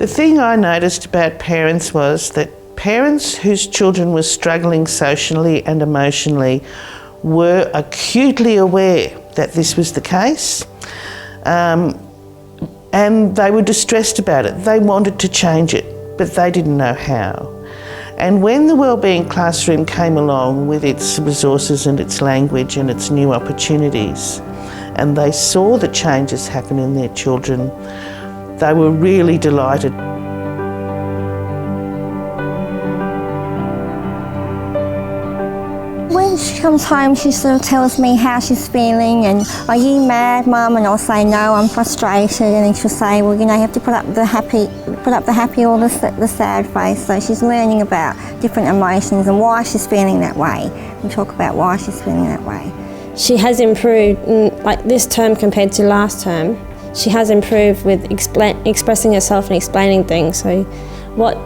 The thing I noticed about parents was that parents whose children were struggling socially and emotionally were acutely aware that this was the case, and they were distressed about it. They wanted to change it, but they didn't know how. And when the Wellbeing Classroom came along with its resources and its language and its new opportunities, and they saw the changes happen in their children, they were really delighted. When she comes home, she sort of tells me how she's feeling and, "Are you mad, Mum?" And I'll say, "No, I'm frustrated." And then she'll say, "Well, you have to put up the happy or the sad face." So she's learning about different emotions and why she's feeling that way. We talk about why she's feeling that way. She has improved, like this term compared to last term. She has improved with expressing herself and explaining things. So what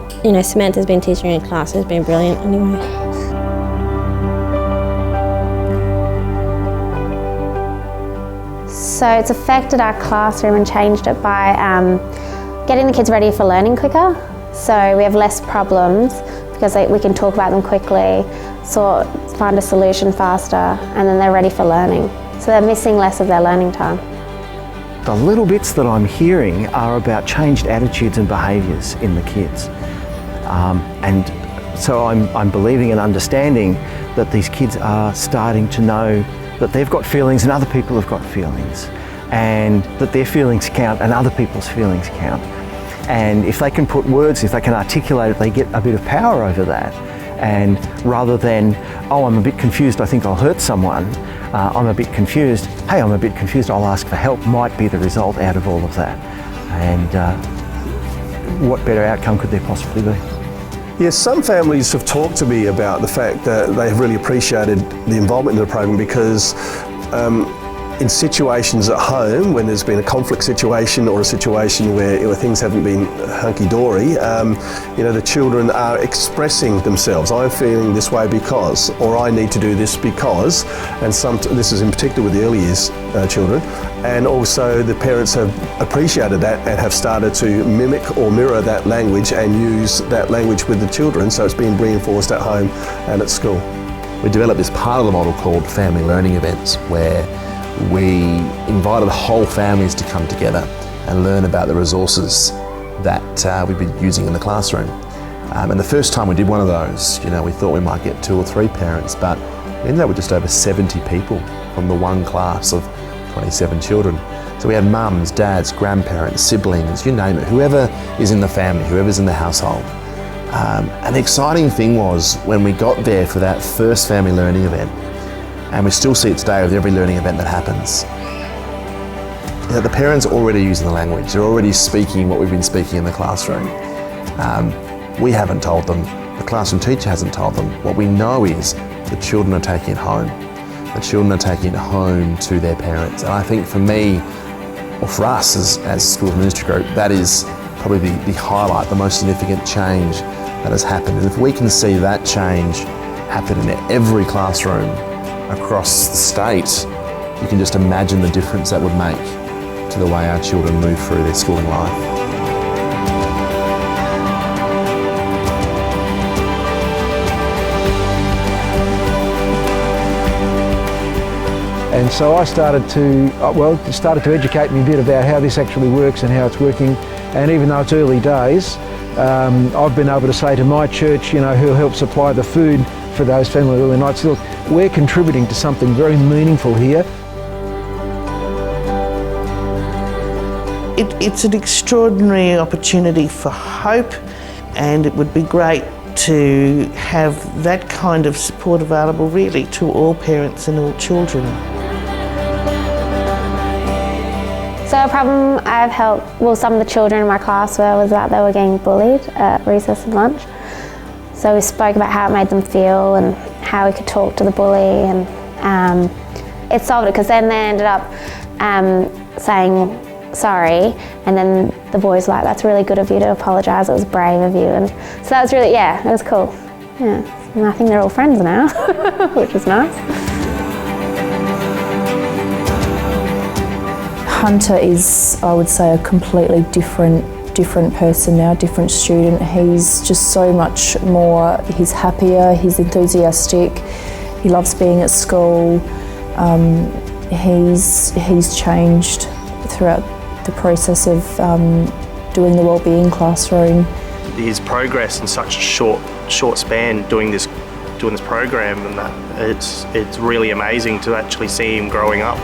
Samantha's been teaching in class has been brilliant anyway. So it's affected our classroom and changed it by getting the kids ready for learning quicker. So we have less problems because we can talk about them quickly, find a solution faster, and then they're ready for learning. So they're missing less of their learning time. The little bits that I'm hearing are about changed attitudes and behaviours in the kids. And so I'm believing and understanding that these kids are starting to know that they've got feelings and other people have got feelings, and that their feelings count and other people's feelings count. And if they can put words, if they can articulate it, they get a bit of power over that. And rather than, "Oh, I'm a bit confused, I think I'll hurt someone," "I'm a bit confused, hey, I'm a bit confused, I'll ask for help," might be the result out of all of that. And what better outcome could there possibly be? Yes, some families have talked to me about the fact that they have really appreciated the involvement in the program because in situations at home, when there's been a conflict situation or a situation where things haven't been hunky-dory, the children are expressing themselves. "I'm feeling this way because," or "I need to do this because," and this is in particular with the early years children. And also the parents have appreciated that and have started to mimic or mirror that language and use that language with the children, so it's being reinforced at home and at school. We developed this part of the model called family learning events, where we invited whole families to come together and learn about the resources that we've been using in the classroom. And the first time we did one of those, we thought we might get 2 or 3 parents, but we ended up with just over 70 people from the one class of 27 children. So we had mums, dads, grandparents, siblings, you name it, whoever is in the family, whoever's in the household. And the exciting thing was when we got there for that first family learning event, and we still see it today with every learning event that happens, the parents are already using the language, they're already speaking what we've been speaking in the classroom. We haven't told them, the classroom teacher hasn't told them. What we know is the children are taking it home. The children are taking it home to their parents. And I think for me, or for us as Schools Ministry Group, that is probably the highlight, the most significant change that has happened. And if we can see that change happen in every classroom across the state, you can just imagine the difference that would make to the way our children move through their schooling life. And so I started to educate me a bit about how this actually works and how it's working. And even though it's early days, I've been able to say to my church, who helps supply the food for those family early nights, look, we're contributing to something very meaningful here. It's an extraordinary opportunity for hope, and it would be great to have that kind of support available really to all parents and all children. So a problem I've helped, some of the children in my class was that they were getting bullied at recess and lunch. So we spoke about how it made them feel and how we could talk to the bully, and it solved it because then they ended up saying sorry, and then the boys were like, "That's really good of you to apologise, it was brave of you," and so that was really, it was cool. Yeah, and I think they're all friends now, which is nice. Hunter is, I would say, a completely different different person now, different student. He's just so much more, he's happier, he's enthusiastic, he loves being at school. He's changed throughout the process of doing the Wellbeing Classroom. His progress in such a short span doing this program, and that it's really amazing to actually see him growing up.